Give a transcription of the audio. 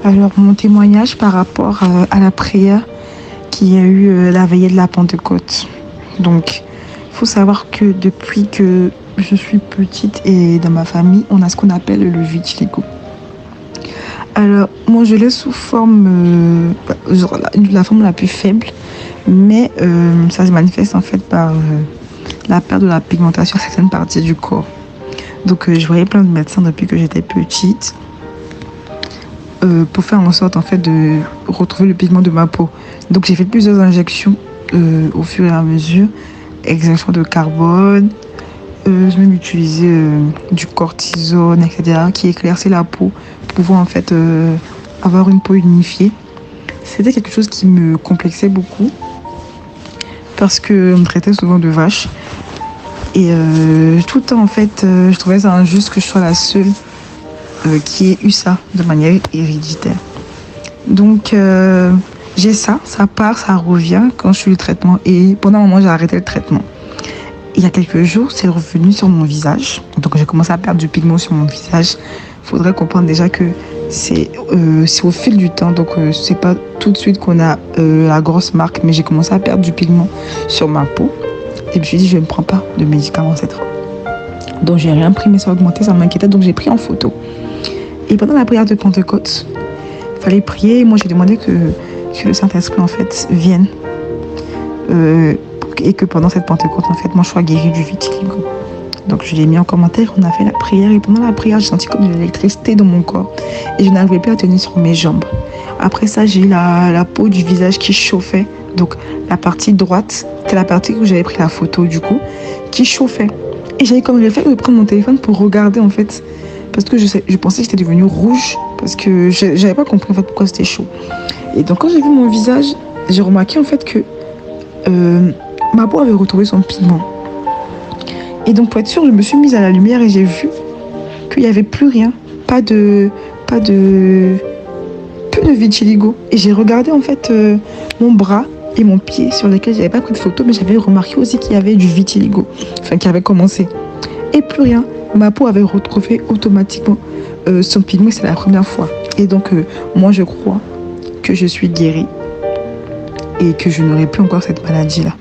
Alors, mon témoignage par rapport à la prière qu'il y a eu la veillée de la Pentecôte. Donc, il faut savoir que depuis que je suis petite et dans ma famille, on a ce qu'on appelle le vitiligo. Alors, moi, je l'ai sous forme, genre la forme la plus faible, mais ça se manifeste en fait par la perte de la pigmentation à certaines parties du corps. Donc, je voyais plein de médecins depuis que j'étais petite pour faire en sorte en fait de retrouver le pigment de ma peau. Donc, j'ai fait plusieurs injections au fur et à mesure, extraction de carbone. Je même utilisé du cortisone, etc., qui éclaircit la peau pour pouvoir en fait avoir une peau unifiée. C'était quelque chose qui me complexait beaucoup parce qu'on me traitait souvent de vache. Et tout le temps, en fait, je trouvais ça injuste que je sois la seule qui ait eu ça de manière héréditaire. Donc, j'ai ça part, ça revient quand je suis le traitement. Et pendant un moment, j'ai arrêté le traitement. Il y a quelques jours, c'est revenu sur mon visage. Donc, j'ai commencé à perdre du pigment sur mon visage. Il faudrait comprendre déjà que c'est au fil du temps. Donc, c'est pas tout de suite qu'on a la grosse marque. Mais j'ai commencé à perdre du pigment sur ma peau. Et puis, je me suis dit, je ne prends pas de médicaments cette fois. Donc, j'ai rien pris, mais ça a augmenté, ça m'inquiétait. Donc, j'ai pris en photo. Et pendant la prière de Pentecôte, il fallait prier. Moi, j'ai demandé que le Saint-Esprit, en fait, vienne. Et que pendant cette Pentecôte, en fait, moi, je sois guérie du vitiligo. Donc, je l'ai mis en commentaire, on a fait la prière. Et pendant la prière, j'ai senti comme de l'électricité dans mon corps. Et je n'arrivais plus à tenir sur mes jambes. Après ça, j'ai eu la peau du visage qui chauffait. Donc, la partie droite, c'était la partie où j'avais pris la photo, du coup, qui chauffait. Et j'avais comme réflexe de prendre mon téléphone pour regarder, en fait. Parce que je pensais que j'étais devenue rouge. Parce que je n'avais pas compris, en fait, pourquoi c'était chaud. Et donc, quand j'ai vu mon visage, j'ai remarqué, en fait, que ma peau avait retrouvé son pigment. Et donc, pour être sûre, je me suis mise à la lumière et j'ai vu qu'il n'y avait plus rien. Plus de vitiligo. Et j'ai regardé, en fait, mon bras et mon pied sur lesquels je n'avais pas pris de photo, mais j'avais remarqué aussi qu'il y avait du vitiligo. Enfin, qui avait commencé. Et plus rien. Ma peau avait retrouvé automatiquement son pigment. C'est la première fois. Et donc, moi, je crois que je suis guérie et que je n'aurai plus encore cette maladie-là.